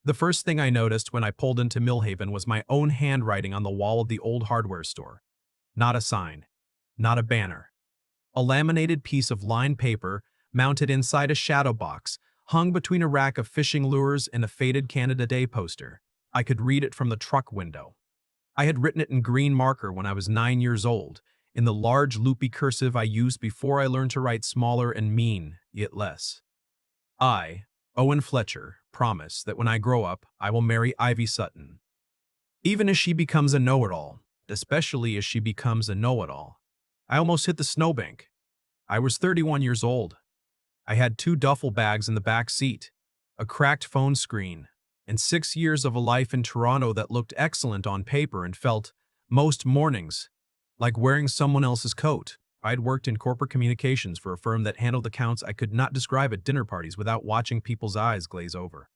The first thing I noticed when I pulled into Millhaven was my own handwriting on the wall of the old hardware store. Not a sign. Not a banner. A laminated piece of lined paper mounted inside a shadow box, hung between a rack of fishing lures and a faded Canada Day poster. I could read it from the truck window. I had written it in green marker when I was 9 years old, in the large loopy cursive I used before I learned to write smaller and mean, yet less. I, Owen Fletcher, promise that when I grow up, I will marry Ivy Sutton. Even as she becomes a know-it-all, especially as she becomes a know-it-all. I almost hit the snowbank. I was 31 years old. I had 2 duffel bags in the back seat, a cracked phone screen, and 6 years of a life in Toronto that looked excellent on paper and felt, most mornings, like wearing someone else's coat. I'd worked in corporate communications for a firm that handled accounts I could not describe at dinner parties without watching people's eyes glaze over.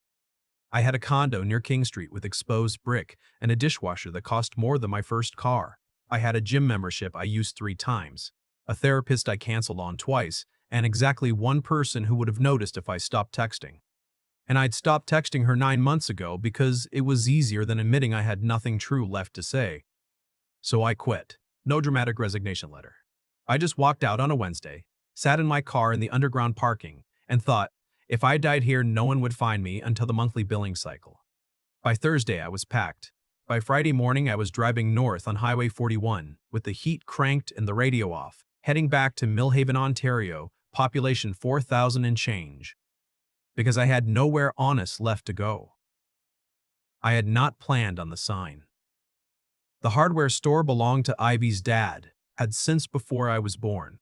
I had a condo near King Street with exposed brick and a dishwasher that cost more than my first car. I had a gym membership I used 3 times, a therapist I canceled on twice, and exactly one person who would have noticed if I stopped texting. And I'd stopped texting her 9 months ago because it was easier than admitting I had nothing true left to say. So I quit. No dramatic resignation letter. I just walked out on a Wednesday, sat in my car in the underground parking, and thought, if I died here, no one would find me until the monthly billing cycle. By Thursday, I was packed. By Friday morning, I was driving north on Highway 41, with the heat cranked and the radio off, heading back to Millhaven, Ontario, population 4,000 and change. Because I had nowhere honest left to go. I had not planned on the sign. The hardware store belonged to Ivy's dad, had since before I was born.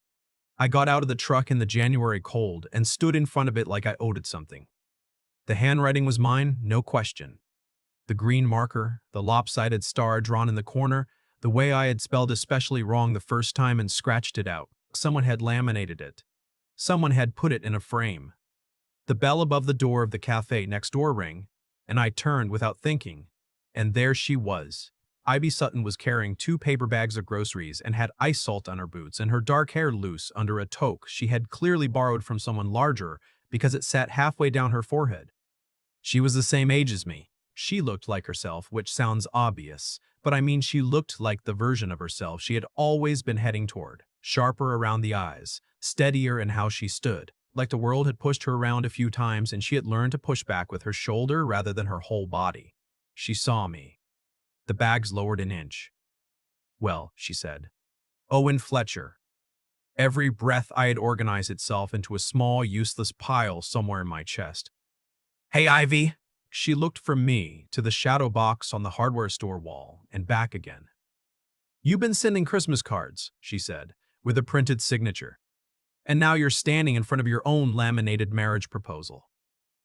I got out of the truck in the January cold and stood in front of it like I owed it something. The handwriting was mine, no question. The green marker, the lopsided star drawn in the corner, the way I had spelled especially wrong the first time and scratched it out. Someone had laminated it. Someone had put it in a frame. The bell above the door of the cafe next door rang, and I turned without thinking, and there she was. Ivy Sutton was carrying 2 paper bags of groceries and had ice salt on her boots and her dark hair loose under a toque she had clearly borrowed from someone larger because it sat halfway down her forehead. She was the same age as me. She looked like herself, which sounds obvious, but I mean she looked like the version of herself she had always been heading toward, sharper around the eyes, steadier in how she stood, like the world had pushed her around a few times and she had learned to push back with her shoulder rather than her whole body. She saw me. The bags lowered an inch. Well, she said. Owen Fletcher. Every breath I had organized itself into a small, useless pile somewhere in my chest. Hey, Ivy. She looked from me to the shadow box on the hardware store wall and back again. You've been sending Christmas cards, she said, with a printed signature. And now you're standing in front of your own laminated marriage proposal.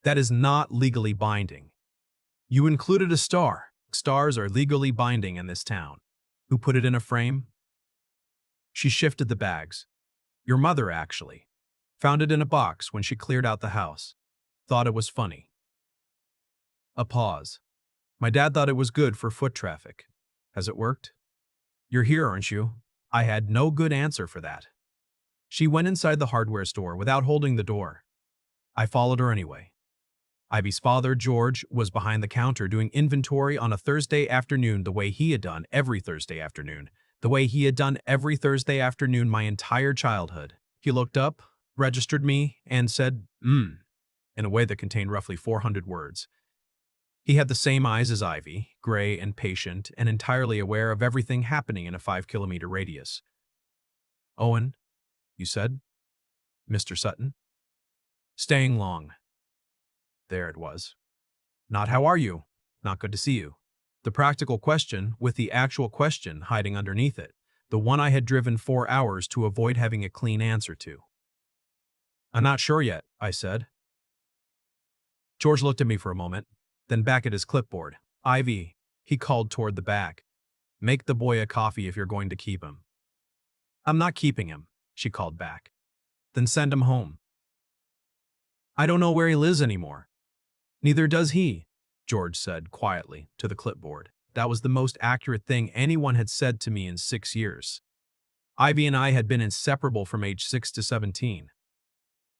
That is not legally binding. You included a star. Stars are legally binding in this town. Who put it in a frame? She shifted the bags. Your mother, actually. Found it in a box when she cleared out the house. Thought it was funny. A pause. My dad thought it was good for foot traffic. Has it worked? You're here, aren't you? I had no good answer for that. She went inside the hardware store without holding the door. I followed her anyway. Ivy's father, George, was behind the counter doing inventory on a Thursday afternoon the way he had done every Thursday afternoon, the way he had done every Thursday afternoon my entire childhood. He looked up, registered me, and said, in a way that contained roughly 400 words. He had the same eyes as Ivy, gray and patient, and entirely aware of everything happening in a 5-kilometer radius. Owen, you said? Mr. Sutton? Staying long. There it was. Not how are you? Not good to see you. The practical question with the actual question hiding underneath it, the one I had driven 4 hours to avoid having a clean answer to. I'm not sure yet, I said. George looked at me for a moment, then back at his clipboard. Ivy, he called toward the back. Make the boy a coffee if you're going to keep him. I'm not keeping him, she called back. Then send him home. I don't know where he lives anymore. Neither does he, George said quietly to the clipboard. That was the most accurate thing anyone had said to me in 6 years. Ivy and I had been inseparable from age 6 to 17.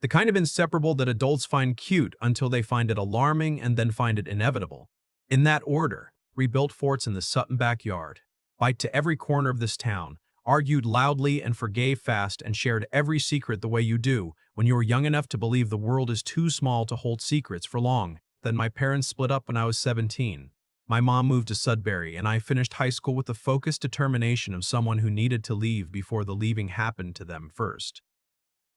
The kind of inseparable that adults find cute until they find it alarming and then find it inevitable. In that order, rebuilt forts in the Sutton backyard, biked to every corner of this town, argued loudly and forgave fast and shared every secret the way you do when you are young enough to believe the world is too small to hold secrets for long. Then my parents split up when I was 17. My mom moved to Sudbury and I finished high school with the focused determination of someone who needed to leave before the leaving happened to them first.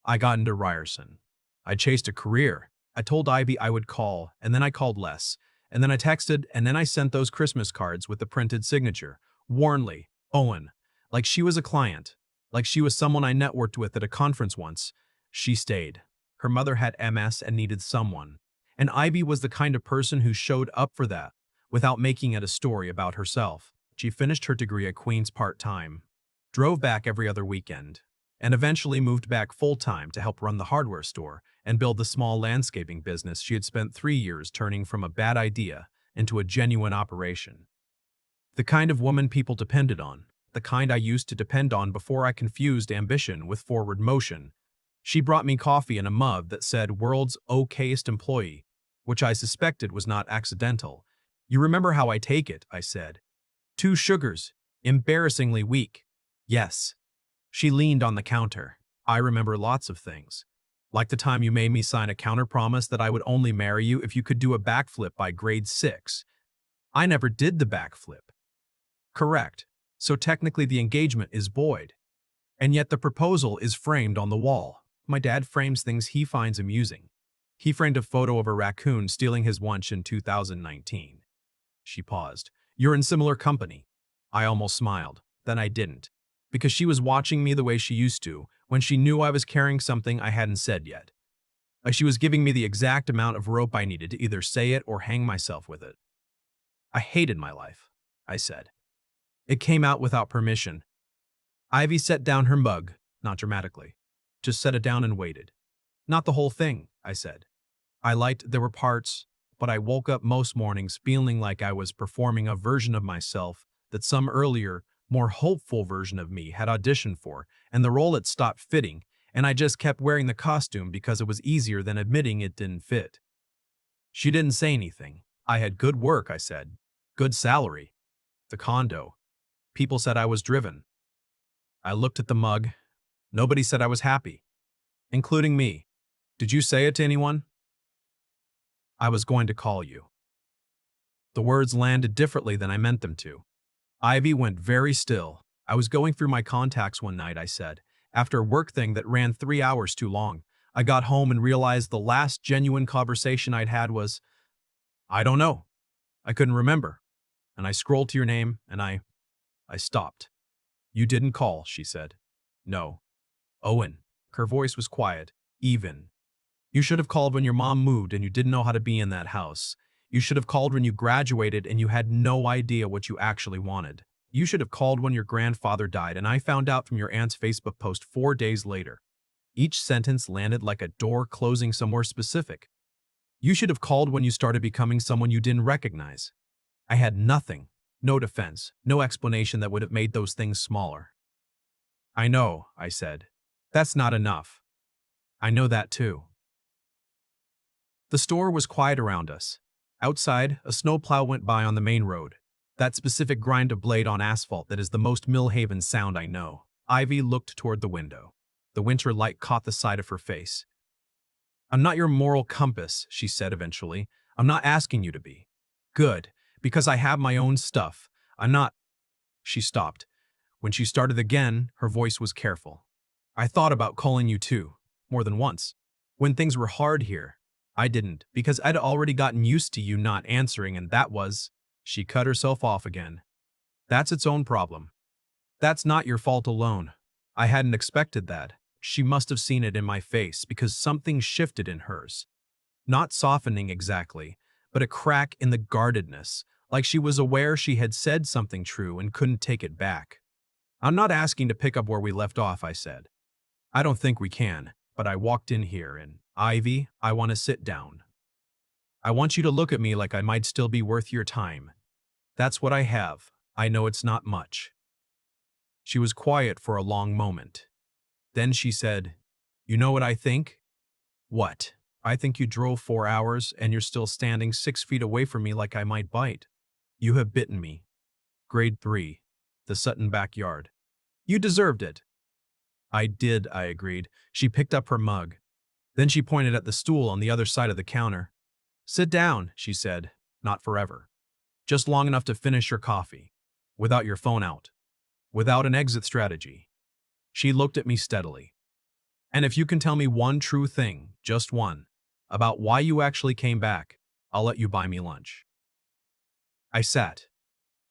I got into Ryerson. I chased a career. I told Ivy I would call, and then I called less. And then I texted, and then I sent those Christmas cards with the printed signature. Warnley, Owen. Like she was a client. Like she was someone I networked with at a conference once. She stayed. Her mother had MS and needed someone. And Ivy was the kind of person who showed up for that, without making it a story about herself. She finished her degree at Queen's part-time, drove back every other weekend, and eventually moved back full-time to help run the hardware store and build the small landscaping business she had spent 3 years turning from a bad idea into a genuine operation. The kind of woman people depended on, the kind I used to depend on before I confused ambition with forward motion. She brought me coffee in a mug that said "World's okayest employee," which I suspected was not accidental. "You remember how I take it," I said. "2 sugars. Embarrassingly weak." "Yes." She leaned on the counter. "I remember lots of things. Like the time you made me sign a counterpromise that I would only marry you if you could do a backflip by grade 6. I never did the backflip." "Correct. So technically the engagement is void. And yet the proposal is framed on the wall." My dad frames things he finds amusing. He framed a photo of a raccoon stealing his lunch in 2019. She paused. "You're in similar company." I almost smiled. Then I didn't. Because she was watching me the way she used to, when she knew I was carrying something I hadn't said yet. Like she was giving me the exact amount of rope I needed to either say it or hang myself with it. "I hated my life," I said. It came out without permission. Ivy set down her mug, not dramatically. Just set it down and waited. "Not the whole thing," I said. "I liked there were parts, but I woke up most mornings feeling like I was performing a version of myself that some earlier, more hopeful version of me had auditioned for, and the role had stopped fitting, and I just kept wearing the costume because it was easier than admitting it didn't fit." She didn't say anything. "I had good work," I said. "Good salary. The condo. People said I was driven." I looked at the mug. "Nobody said I was happy. Including me. Did you say it to anyone?" "I was going to call you." The words landed differently than I meant them to. Ivy went very still. "I was going through my contacts one night," I said, "after a work thing that ran 3 hours too long. I got home and realized the last genuine conversation I'd had was, I don't know. I couldn't remember. And I scrolled to your name, and I stopped." "You didn't call," she said. "No." "Owen." Her voice was quiet, even. "You should have called when your mom moved and you didn't know how to be in that house. You should have called when you graduated and you had no idea what you actually wanted. You should have called when your grandfather died and I found out from your aunt's Facebook post 4 days later." Each sentence landed like a door closing somewhere specific. "You should have called when you started becoming someone you didn't recognize." I had nothing. No defense, no explanation that would have made those things smaller. "I know," I said. "That's not enough." "I know that too." The store was quiet around us. Outside, a snowplow went by on the main road. That specific grind of blade on asphalt that is the most Millhaven sound I know. Ivy looked toward the window. The winter light caught the side of her face. "I'm not your moral compass," she said eventually. "I'm not asking you to be. Good, because I have my own stuff. I'm not—" She stopped. When she started again, her voice was careful. "I thought about calling you too, more than once. When things were hard here. I didn't, because I'd already gotten used to you not answering and that was—" She cut herself off again. "That's its own problem. That's not your fault alone." I hadn't expected that. She must have seen it in my face because something shifted in hers. Not softening exactly, but a crack in the guardedness, like she was aware she had said something true and couldn't take it back. "I'm not asking to pick up where we left off," I said. "I don't think we can, but I walked in here and, Ivy, I want to sit down. I want you to look at me like I might still be worth your time. That's what I have. I know it's not much." She was quiet for a long moment. Then she said, "You know what I think? What? I think you drove 4 hours and you're still standing 6 feet away from me like I might bite. You have bitten me. Grade 3. The Sutton backyard. You deserved it. I did, I agreed. She picked up her mug. Then she pointed at the stool on the other side of the counter. Sit down, she said. Not forever. Just long enough to finish your coffee. Without your phone out. Without an exit strategy. She looked at me steadily. And if you can tell me one true thing, just one, about why you actually came back, I'll let you buy me lunch. I sat.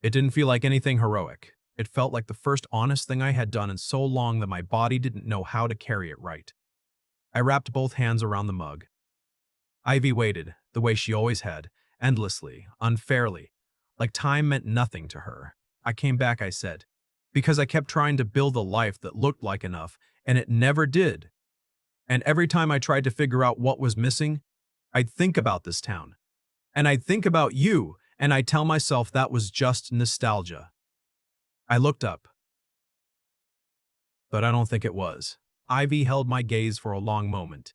It didn't feel like anything heroic. It felt like the first honest thing I had done in so long that my body didn't know how to carry it right. I wrapped both hands around the mug. Ivy waited, the way she always had, endlessly, unfairly, like time meant nothing to her. I came back, I said, because I kept trying to build a life that looked like enough, and it never did. And every time I tried to figure out what was missing, I'd think about this town. And I'd think about you, and I'd tell myself that was just nostalgia. I looked up, but I don't think it was. Ivy held my gaze for a long moment.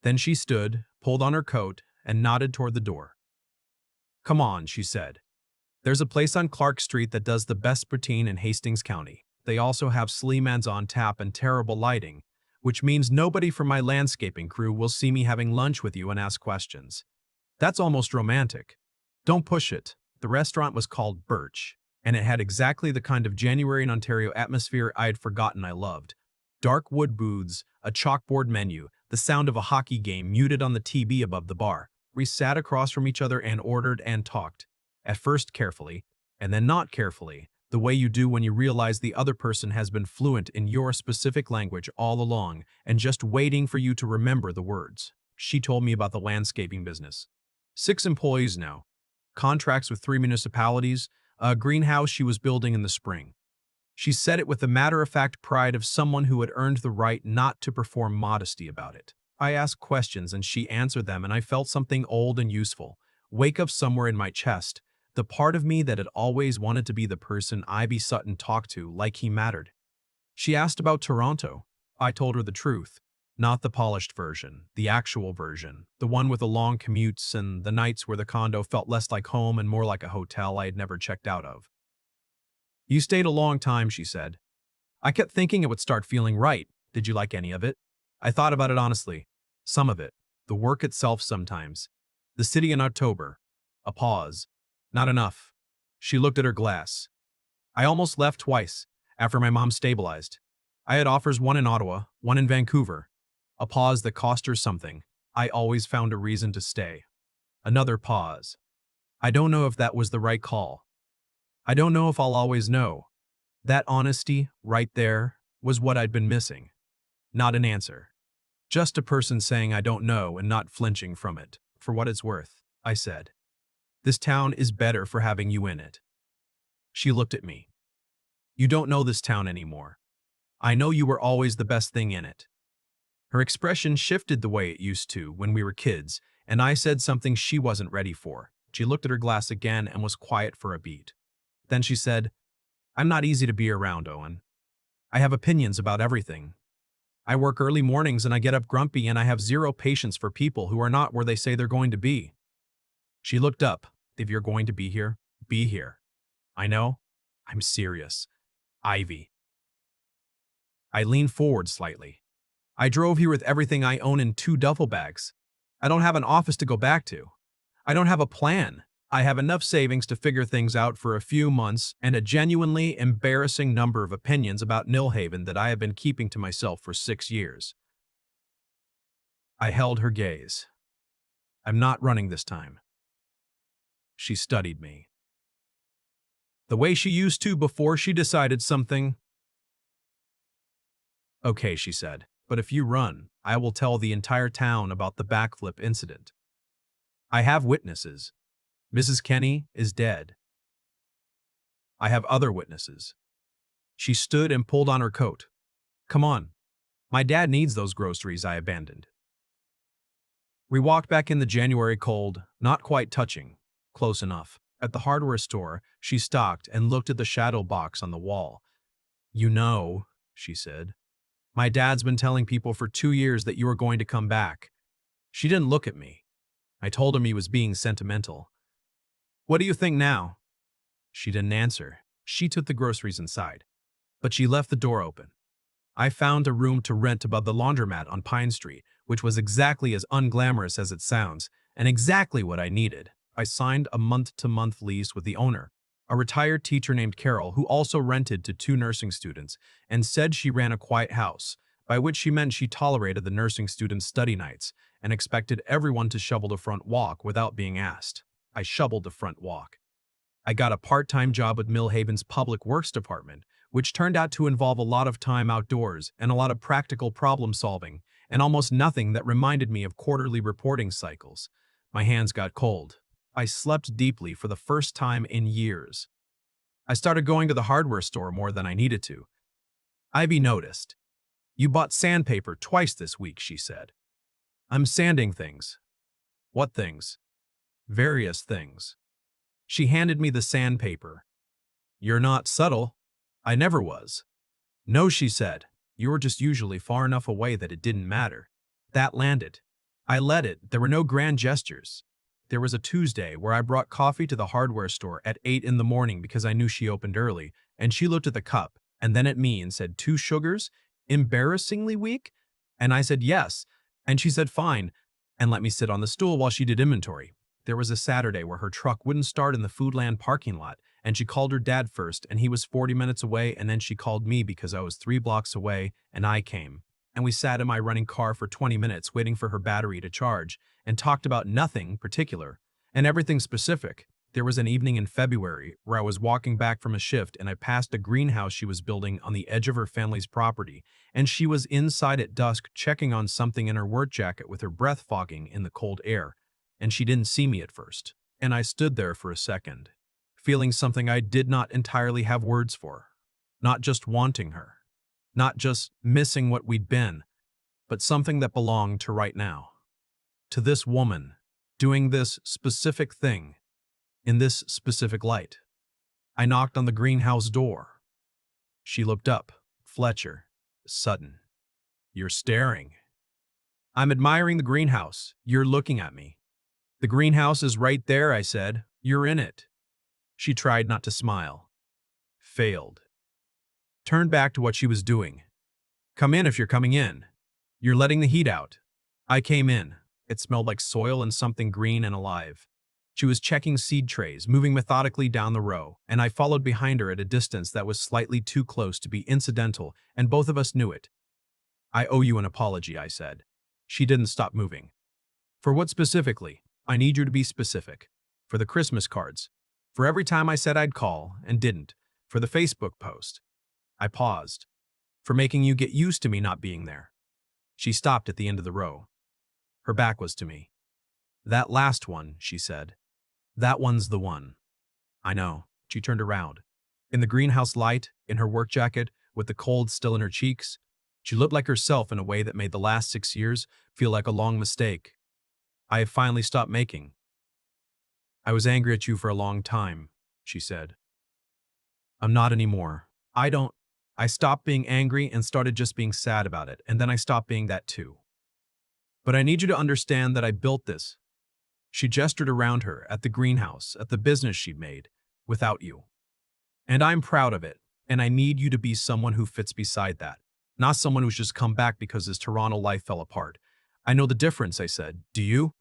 Then she stood, pulled on her coat, and nodded toward the door. Come on, she said. There's a place on Clark Street that does the best poutine in Hastings County. They also have Sleeman's on tap and terrible lighting, which means nobody from my landscaping crew will see me having lunch with you and ask questions. That's almost romantic. Don't push it. The restaurant was called Birch, and it had exactly the kind of January in Ontario atmosphere I had forgotten I loved. Dark wood booths, a chalkboard menu, the sound of a hockey game muted on the TV above the bar. We sat across from each other and ordered and talked. At first carefully, and then not carefully, the way you do when you realize the other person has been fluent in your specific language all along and just waiting for you to remember the words. She told me about the landscaping business. 6 employees now. Contracts with 3 municipalities, a greenhouse she was building in the spring. She said it with the matter-of-fact pride of someone who had earned the right not to perform modesty about it. I asked questions and she answered them, and I felt something old and useful wake up somewhere in my chest, the part of me that had always wanted to be the person Ivy Sutton talked to like he mattered. She asked about Toronto. I told her the truth. Not the polished version, the actual version, the one with the long commutes and the nights where the condo felt less like home and more like a hotel I had never checked out of. You stayed a long time, she said. I kept thinking it would start feeling right. Did you like any of it? I thought about it honestly. Some of it. The work itself sometimes. The city in October. A pause. Not enough. She looked at her glass. I almost left twice, after my mom stabilized. I had offers, one in Ottawa, one in Vancouver. A pause that cost her something. I always found a reason to stay. Another pause. I don't know if that was the right call. I don't know if I'll always know. That honesty, right there, was what I'd been missing. Not an answer. Just a person saying I don't know and not flinching from it. For what it's worth, I said. This town is better for having you in it. She looked at me. You don't know this town anymore. I know you were always the best thing in it. Her expression shifted the way it used to when we were kids, and I said something she wasn't ready for. She looked at her glass again and was quiet for a beat. Then she said, I'm not easy to be around, Owen. I have opinions about everything. I work early mornings and I get up grumpy, and I have zero patience for people who are not where they say they're going to be. She looked up. If you're going to be here, be here. I know. I'm serious. Ivy. I leaned forward slightly. I drove here with everything I own in 2 duffel bags. I don't have an office to go back to. I don't have a plan. I have enough savings to figure things out for a few months and a genuinely embarrassing number of opinions about Millhaven that I have been keeping to myself for 6 years. I held her gaze. I'm not running this time. She studied me. The way she used to before she decided something. Okay, she said, but if you run, I will tell the entire town about the backflip incident. I have witnesses. Mrs. Kenny is dead. I have other witnesses. She stood and pulled on her coat. Come on. My dad needs those groceries I abandoned. We walked back in the January cold, not quite touching. Close enough. At the hardware store, she stopped and looked at the shadow box on the wall. You know, she said, my dad's been telling people for 2 years that you are going to come back. She didn't look at me. I told him he was being sentimental. What do you think now? She didn't answer. She took the groceries inside, but she left the door open. I found a room to rent above the laundromat on Pine Street, which was exactly as unglamorous as it sounds, and exactly what I needed. I signed a month-to-month lease with the owner, a retired teacher named Carol who also rented to two nursing students and said she ran a quiet house, by which she meant she tolerated the nursing students' study nights and expected everyone to shovel the front walk without being asked. I shoveled the front walk. I got a part-time job with Millhaven's Public Works Department, which turned out to involve a lot of time outdoors and a lot of practical problem solving, and almost nothing that reminded me of quarterly reporting cycles. My hands got cold. I slept deeply for the first time in years. I started going to the hardware store more than I needed to. Ivy noticed. You bought sandpaper twice this week, she said. I'm sanding things. What things? Various things. She handed me the sandpaper. You're not subtle. I never was. No, she said. You were just usually far enough away that it didn't matter. That landed. I let it. There were no grand gestures. There was a Tuesday where I brought coffee to the hardware store at 8 in the morning because I knew she opened early, and she looked at the cup and then at me and said, 2 sugars? Embarrassingly weak? And I said yes, and she said fine, and let me sit on the stool while she did inventory. There was a Saturday where her truck wouldn't start in the Foodland parking lot, and she called her dad first, and he was 40 minutes away, and then she called me because I was 3 blocks away, and I came. And we sat in my running car for 20 minutes waiting for her battery to charge, and talked about nothing particular, and everything specific. There was an evening in February where I was walking back from a shift and I passed a greenhouse she was building on the edge of her family's property, and she was inside at dusk checking on something in her work jacket with her breath fogging in the cold air, and she didn't see me at first. And I stood there for a second, feeling something I did not entirely have words for. Not just wanting her, not just missing what we'd been, but something that belonged to right now. To this woman, doing this specific thing, in this specific light. I knocked on the greenhouse door. She looked up. Fletcher. Sudden. You're staring. I'm admiring the greenhouse. You're looking at me. The greenhouse is right there, I said. You're in it. She tried not to smile. Failed. Turned back to what she was doing. Come in if you're coming in. You're letting the heat out. I came in. It smelled like soil and something green and alive. She was checking seed trays, moving methodically down the row, and I followed behind her at a distance that was slightly too close to be incidental, and both of us knew it. I owe you an apology, I said. She didn't stop moving. For what specifically? I need you to be specific. For the Christmas cards. For every time I said I'd call and didn't. For the Facebook post. I paused. For making you get used to me not being there. She stopped at the end of the row. Her back was to me. That last one, she said. That one's the one. I know. She turned around. In the greenhouse light, in her work jacket, with the cold still in her cheeks, she looked like herself in a way that made the last 6 years feel like a long mistake. I have finally stopped making. I was angry at you for a long time, she said. I'm not anymore. I stopped being angry and started just being sad about it, and then I stopped being that too. But I need you to understand that I built this. She gestured around her, at the greenhouse, at the business she'd made, without you. And I'm proud of it, and I need you to be someone who fits beside that, not someone who's just come back because his Toronto life fell apart. I know the difference, I said. Do you?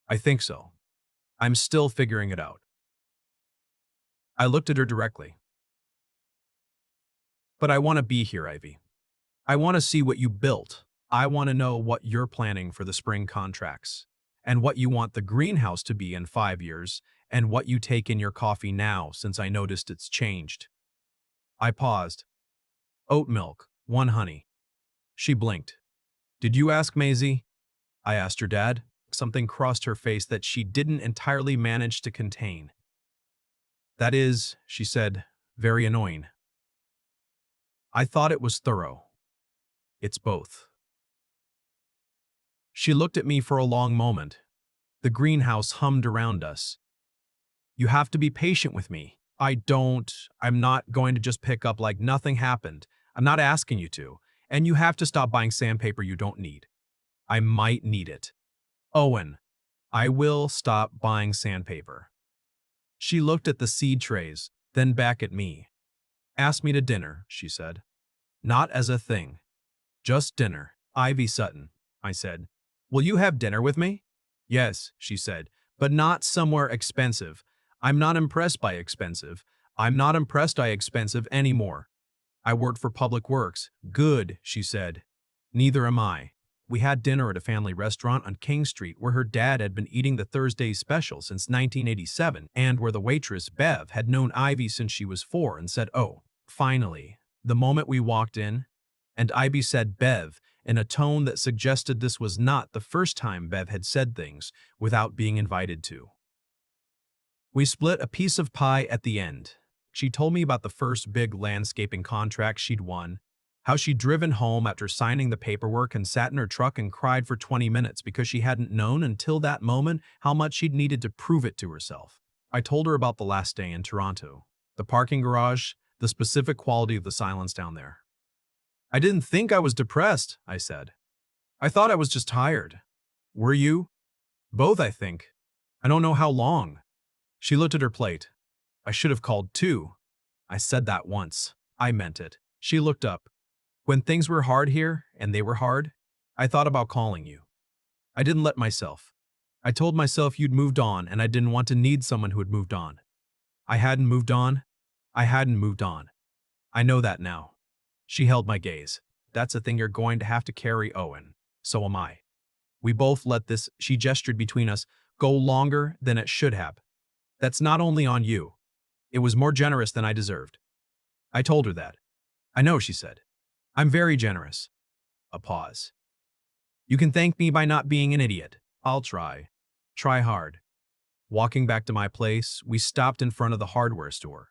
I think so. I'm still figuring it out. I looked at her directly. But I want to be here, Ivy. I want to see what you built. I want to know what you're planning for the spring contracts, and what you want the greenhouse to be in 5 years, and what you take in your coffee now since I noticed it's changed. I paused. Oat milk, 1 honey. She blinked. Did you ask Maisie? I asked her dad. Something crossed her face that she didn't entirely manage to contain. That is, she said, very annoying. I thought it was thorough. It's both. She looked at me for a long moment. The greenhouse hummed around us. You have to be patient with me. I'm not going to just pick up like nothing happened. I'm not asking you to. And you have to stop buying sandpaper you don't need. I might need it. Owen, I will stop buying sandpaper. She looked at the seed trays, then back at me. Ask me to dinner, she said. Not as a thing. Just dinner. Ivy Sutton, I said. Will you have dinner with me? Yes, she said, but not somewhere expensive. I'm not impressed by expensive. I'm not impressed by expensive anymore. I worked for Public Works. Good, she said. Neither am I. We had dinner at a family restaurant on King Street where her dad had been eating the Thursday special since 1987 and where the waitress, Bev, had known Ivy since she was 4 and said, "Oh, finally." The moment we walked in, and Ivy said Bev in a tone that suggested this was not the first time Bev had said things without being invited to. We split a piece of pie at the end. She told me about the first big landscaping contract she'd won, how she'd driven home after signing the paperwork and sat in her truck and cried for 20 minutes because she hadn't known until that moment how much she'd needed to prove it to herself. I told her about the last day in Toronto, the parking garage, the specific quality of the silence down there. I didn't think I was depressed, I said. I thought I was just tired. Were you? Both, I think. I don't know how long. She looked at her plate. I should have called too. I said that once. I meant it. She looked up. When things were hard here, and they were hard, I thought about calling you. I didn't let myself. I told myself you'd moved on and I didn't want to need someone who had moved on. I hadn't moved on. I hadn't moved on. I know that now. She held my gaze. That's a thing you're going to have to carry, Owen. So am I. We both let this, she gestured between us, go longer than it should have. That's not only on you. It was more generous than I deserved. I told her that. I know, she said. I'm very generous. A pause. You can thank me by not being an idiot. I'll try. Try hard. Walking back to my place, we stopped in front of the hardware store.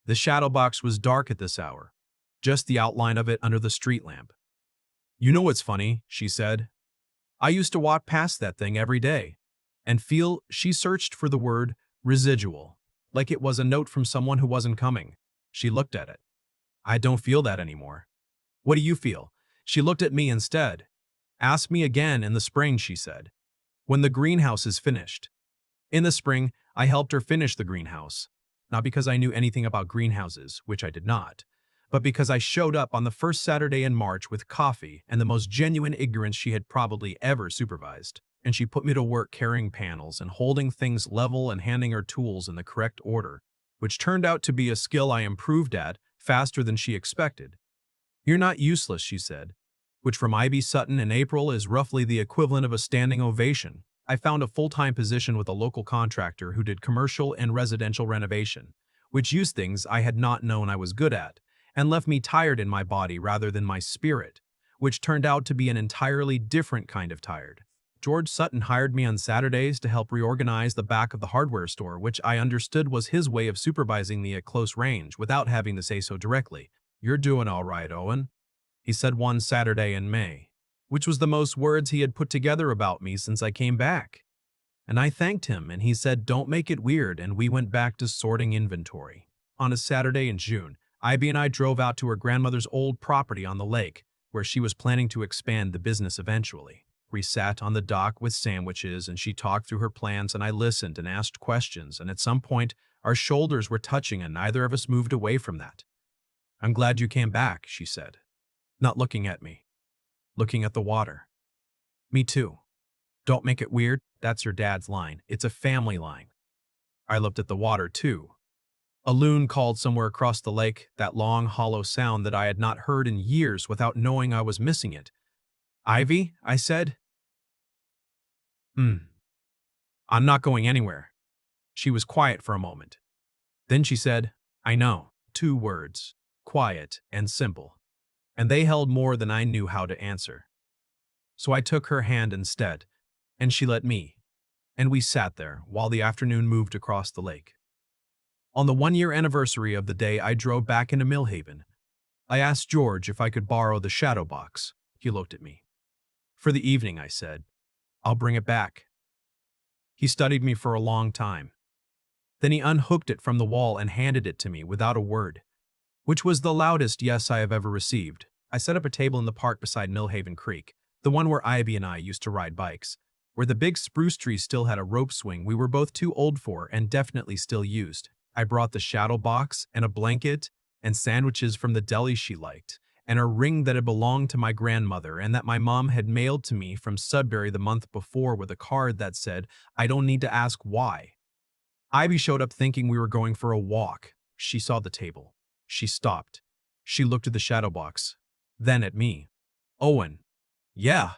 The shadow box was dark at this hour, just the outline of it under the street lamp. You know what's funny, she said. I used to walk past that thing every day and feel she searched for the word residual, like it was a note from someone who wasn't coming. She looked at it. I don't feel that anymore. What do you feel? She looked at me instead. Ask me again in the spring, she said, when the greenhouse is finished. In the spring, I helped her finish the greenhouse, not because I knew anything about greenhouses, which I did not, but because I showed up on the first Saturday in March with coffee and the most genuine ignorance she had probably ever supervised. And she put me to work carrying panels and holding things level and handing her tools in the correct order, which turned out to be a skill I improved at faster than she expected. You're not useless, she said, which from Ivy Sutton in April is roughly the equivalent of a standing ovation. I found a full-time position with a local contractor who did commercial and residential renovation, which used things I had not known I was good at, and left me tired in my body rather than my spirit, which turned out to be an entirely different kind of tired. George Sutton hired me on Saturdays to help reorganize the back of the hardware store, which I understood was his way of supervising me at close range without having to say so directly. You're doing all right, Owen, he said one Saturday in May, which was the most words he had put together about me since I came back. And I thanked him, and he said, don't make it weird, and we went back to sorting inventory. On a Saturday in June, Ivy and I drove out to her grandmother's old property on the lake, where she was planning to expand the business eventually. We sat on the dock with sandwiches, and she talked through her plans, and I listened and asked questions, and at some point, our shoulders were touching, and neither of us moved away from that. I'm glad you came back, she said, not looking at me, looking at the water. Me too. Don't make it weird, that's your dad's line. It's a family line. I looked at the water too. A loon called somewhere across the lake, that long, hollow sound that I had not heard in years without knowing I was missing it. Ivy, I said. I'm not going anywhere. She was quiet for a moment. Then she said, I know, 2 words, quiet and simple. And they held more than I knew how to answer. So I took her hand instead, and she let me, and we sat there while the afternoon moved across the lake. On the 1-year anniversary of the day I drove back into Millhaven, I asked George if I could borrow the shadow box. He looked at me. For the evening, I said. I'll bring it back. He studied me for a long time. Then he unhooked it from the wall and handed it to me without a word, which was the loudest yes I have ever received. I set up a table in the park beside Millhaven Creek, The one where Ivy and I used to ride bikes. Where the big spruce tree still had a rope swing we were both too old for and definitely still used. I brought the shadow box and a blanket and sandwiches from the deli she liked, and a ring that had belonged to my grandmother and that my mom had mailed to me from Sudbury the month before with a card that said, "I don't need to ask why." Ivy showed up thinking we were going for a walk. She saw the table. She stopped. She looked at the shadow box. Then at me. "Owen." "Yeah.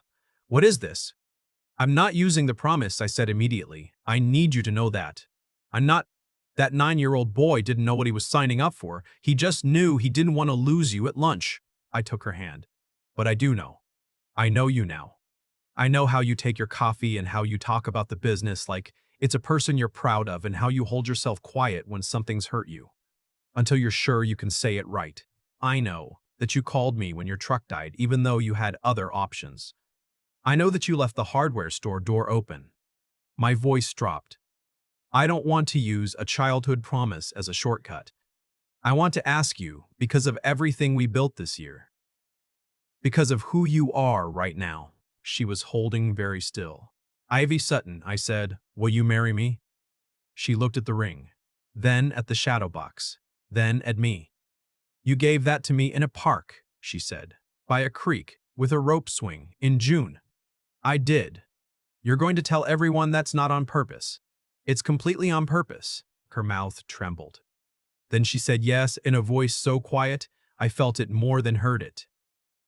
What is this?" "I'm not using the promise," I said immediately. "I need you to know that. I'm not—" That 9-year-old boy didn't know what he was signing up for. He just knew he didn't want to lose you at lunch. I took her hand. "But I do know. I know you now. I know how you take your coffee and how you talk about the business like it's a person you're proud of and how you hold yourself quiet when something's hurt you. Until you're sure you can say it right. I know that you called me when your truck died even though you had other options. I know that you left the hardware store door open." My voice dropped. "I don't want to use a childhood promise as a shortcut. I want to ask you, because of everything we built this year, because of who you are right now." She was holding very still. "Ivy Sutton," I said, "will you marry me?" She looked at the ring, then at the shadow box, then at me. "You gave that to me in a park," she said, "by a creek, with a rope swing, in June." "I did. You're going to tell everyone that's not on purpose." "It's completely on purpose." Her mouth trembled. Then she said yes in a voice so quiet I felt it more than heard it.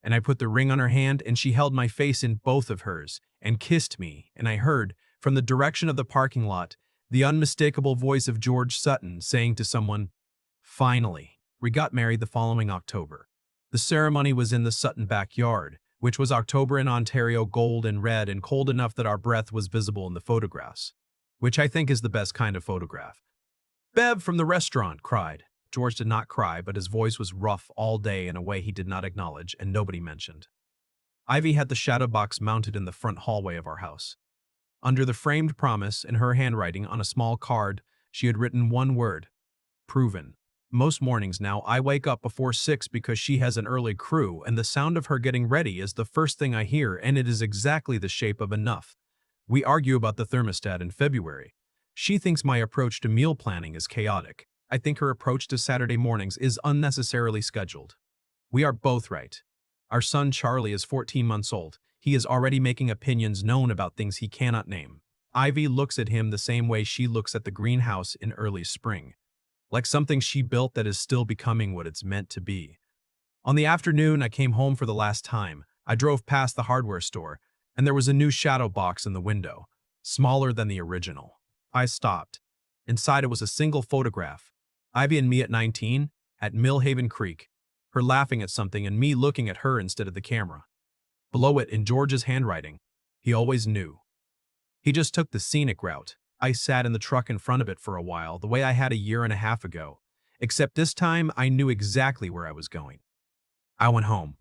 And I put the ring on her hand and she held my face in both of hers and kissed me, and I heard, from the direction of the parking lot, the unmistakable voice of George Sutton saying to someone, "Finally." We got married the following October. The ceremony was in the Sutton backyard, which was October in Ontario, gold and red and cold enough that our breath was visible in the photographs, which I think is the best kind of photograph. "Bev from the restaurant," cried. George did not cry, but his voice was rough all day in a way he did not acknowledge and nobody mentioned. Ivy had the shadow box mounted in the front hallway of our house. Under the framed promise in her handwriting on a small card, she had written one word: proven. Most mornings now I wake up before 6 because she has an early crew, and the sound of her getting ready is the first thing I hear, and it is exactly the shape of enough. We argue about the thermostat in February. She thinks my approach to meal planning is chaotic. I think her approach to Saturday mornings is unnecessarily scheduled. We are both right. Our son Charlie is 14 months old. He is already making opinions known about things he cannot name. Ivy looks at him the same way she looks at the greenhouse in early spring, like something she built that is still becoming what it's meant to be. On the afternoon I came home for the last time, I drove past the hardware store, and there was a new shadow box in the window, smaller than the original. I stopped. Inside it was a single photograph. Ivy and me at 19, at Millhaven Creek, her laughing at something and me looking at her instead of the camera. Below it, in George's handwriting, he always knew. He just took the scenic route. I sat in the truck in front of it for a while, the way I had a year and a half ago, except this time I knew exactly where I was going. I went home.